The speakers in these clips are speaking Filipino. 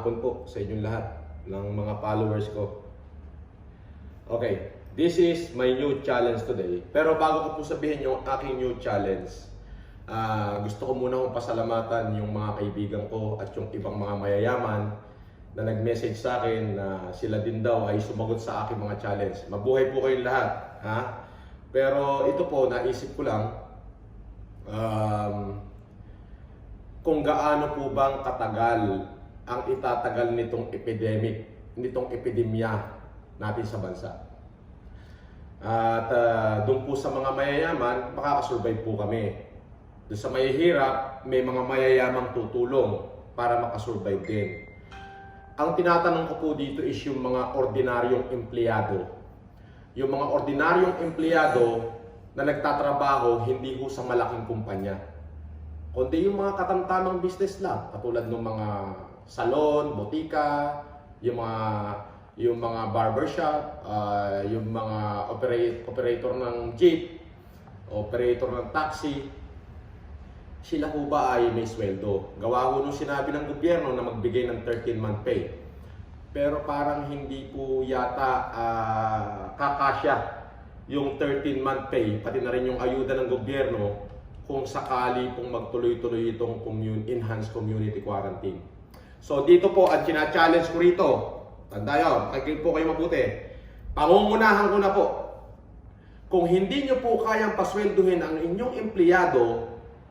hapon po sa inyong lahat ng mga followers ko. Okay, this is my new challenge today. Pero bago ko po sabihin yung aking new challenge, gusto ko muna kong pasalamatan yung mga kaibigan ko at yung ibang mga mayayaman na nag-message sa akin na sila din daw ay sumagot sa aking mga challenge. Mabuhay po kayong lahat, ha? Pero ito po, naisip ko lang, kung gaano po bang katagal ang itatagal nitong epidemya natin sa bansa. At doon po sa mga mayayaman, makakasurvive po kami. Doon sa mahihirap, may mga mayayamang tutulong para makasurvive din. Ang tinatanong ko po dito is yung mga ordinaryong empleyado. Yung mga ordinaryong empleyado na nagtatrabaho hindi ho sa malaking kumpanya, kundi yung mga katamtamang business lang, katulad ng mga salon, botika, yung mga barbershop, yung mga operator ng jeep, operator ng taxi. Sila po ba ay may sweldo? Gawa ko nung sinabi ng gobyerno na magbigay ng 13-month pay. Pero parang hindi po yata kakasya yung 13-month pay, pati na rin yung ayuda ng gobyerno kung sakali pong magtuloy-tuloy itong enhanced community quarantine. So dito po, ang china-challenge ko rito, tanda yun, nakikinig po kayo mabuti, pangungunahan ko na po, kung hindi nyo po kayang pasweldohin ang inyong empleyado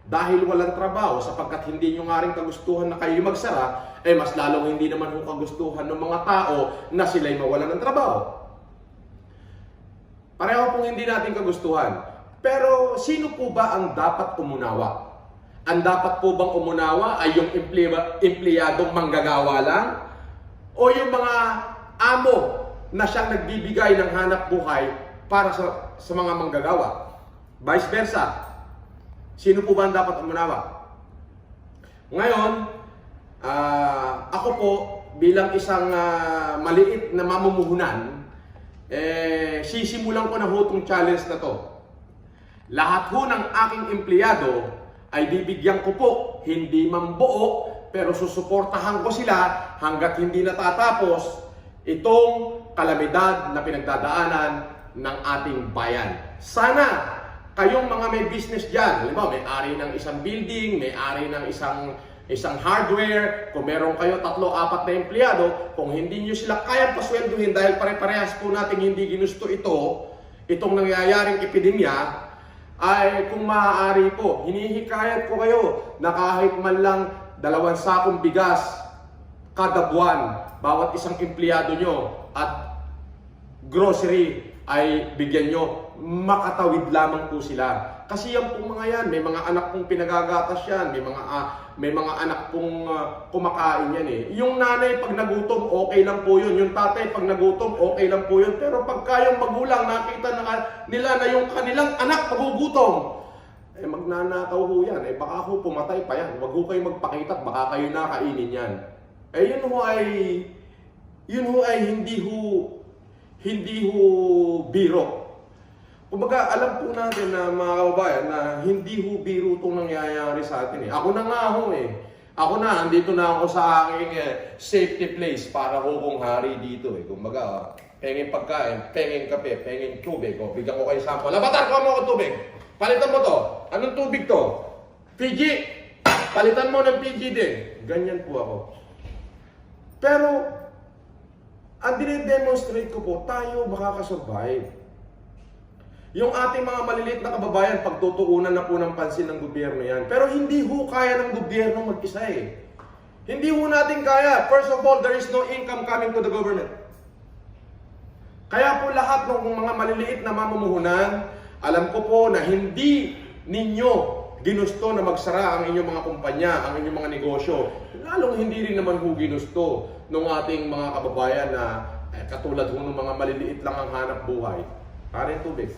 dahil walang trabaho, sapagkat hindi nyo nga rin kagustuhan na kayo magsara, mas lalong hindi naman po kagustuhan ng mga tao na sila'y mawalan ng trabaho. Pareho pong hindi natin kagustuhan. Pero sino po ba ang dapat umunawa? Ang dapat po bang umunawa ay yung empleyadong manggagawa lang? O yung mga amo na siyang nagbibigay ng hanap buhay para sa mga manggagawa? Vice versa. Sino po ba ang dapat umunawa? Ngayon, ako po bilang isang maliit na mamumuhunan, sisimulan ko na ho itong challenge na to. Lahat ho ng aking empleyado ay bibigyan ko po, hindi man buo, pero susuportahan ko sila hanggat hindi natatapos itong kalamidad na pinagdadaanan ng ating bayan. Sana kayong mga may business dyan, halimbawa may-ari ng isang building, may-ari ng isang hardware, kung meron kayo 3-4 na empleyado, kung hindi nyo sila kayang pasweldohin dahil pare-parehas po natin hindi ginusto itong nangyayaring epidemya, ay kung maaari po, hinihikayat ko kayo na kahit man lang 2 sakong bigas kada buwan, bawat isang empleyado nyo at grocery ay bigyan nyo, makatawid lamang po sila. Kasi yan po mga yan, may mga anak pong pinagagatas yan, may mga anak pong kumakain yan eh. Yung nanay pag nagutom, okay lang po yun. Yung tatay pag nagutom, okay lang po yun. Pero pagka yung magulang nakita nila na yung kanilang anak nagugutom, magnanakaw ho yan. Baka ho pumatay pa yan. Huwag ho kayo magpakita, baka kayo nakainin yan. Yun ho ay hindi ho biro. Kumbaga, alam po natin na mga kababayan na hindi ho biro itong nangyayari sa atin eh. Ako na nga ho eh. Andito na ako sa aking safety place para ho kong hari dito eh. Kumbaga, pengin pagkain, pengin kape, pengin tubig. Bigyan ko kayo sample. Labatar ko mo ako tubig. Palitan mo to. Anong tubig to? Fiji. Palitan mo ng Fiji din. Ganyan po ako. Pero, ang dine-demonstrate ko po, tayo makakasurvive. Yung ating mga maliliit na kababayan, pagtutuunan na po ng pansin ng gobyerno yan. Pero hindi ho kaya ng gobyerno mag-isa eh. Hindi ho natin kaya. First of all, there is no income coming to the government. Kaya po lahat ng mga maliliit na mamumuhunan, alam ko po na hindi ninyo ginusto na magsara ang inyong mga kumpanya, ang inyong mga negosyo. Lalong hindi rin naman ho ginusto ng ating mga kababayan na katulad ho ng mga maliliit lang ang hanap buhay. Karin tubig.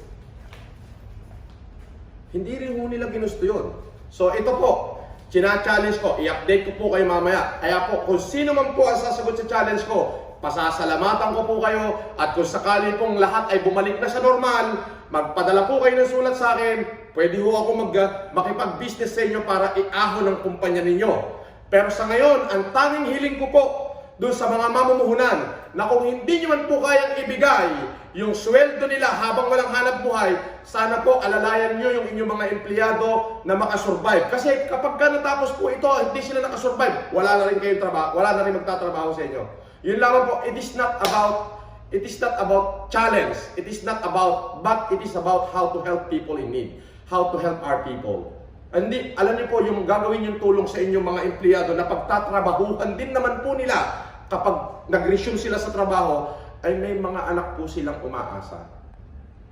Hindi rin ho nila ginusto yun. So ito po, china-challenge ko, i-update ko po kayo mamaya. Kaya po, kung sino man po ang sasagot sa challenge ko, pasasalamatan ko po kayo at kung sakali pong lahat ay bumalik na sa normal, magpadala po kayo ng sulat sa akin, pwede ho ako makipag-business sa inyo para iahon ang kumpanya ninyo. Pero sa ngayon, ang tanging hiling ko po doon sa mga mamumuhunan na kung hindi nyo man po kayang ibigay yung sweldo nila habang walang hanap buhay, sana po alalayan nyo yung inyong mga empleyado na makasurvive. Kasi kapag ka natapos po ito, hindi sila nakasurvive, wala na rin kayong trabaho, wala na rin magtatrabaho sa inyo. Yun lamang po, it is not about challenge, it is not about, but it is about how to help people in need, how to help our people. Hindi, alam niyo po, yung gagawin yung tulong sa inyong mga empleyado na pagtatrabahuhan din naman po nila kapag nag-resume sila sa trabaho, ay may mga anak po silang umaasa.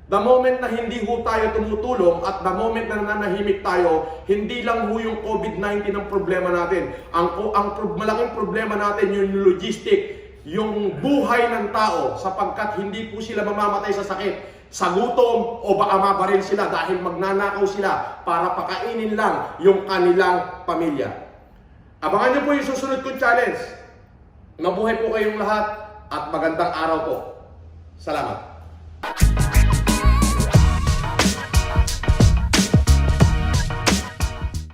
The moment na hindi ho tayo tumutulong at the moment na nananahimik tayo, hindi lang ho yung COVID-19 ang problema natin. Malaking problema natin yung logistic, yung buhay ng tao sapagkat hindi po sila mamamatay sa sakit, sa gutom o baka mabaril sila dahil magnanakaw sila para pakainin lang yung kanilang pamilya. Abangan niyo po yung susunod kong challenge. Mabuhay po kayong lahat at magandang araw po. Salamat.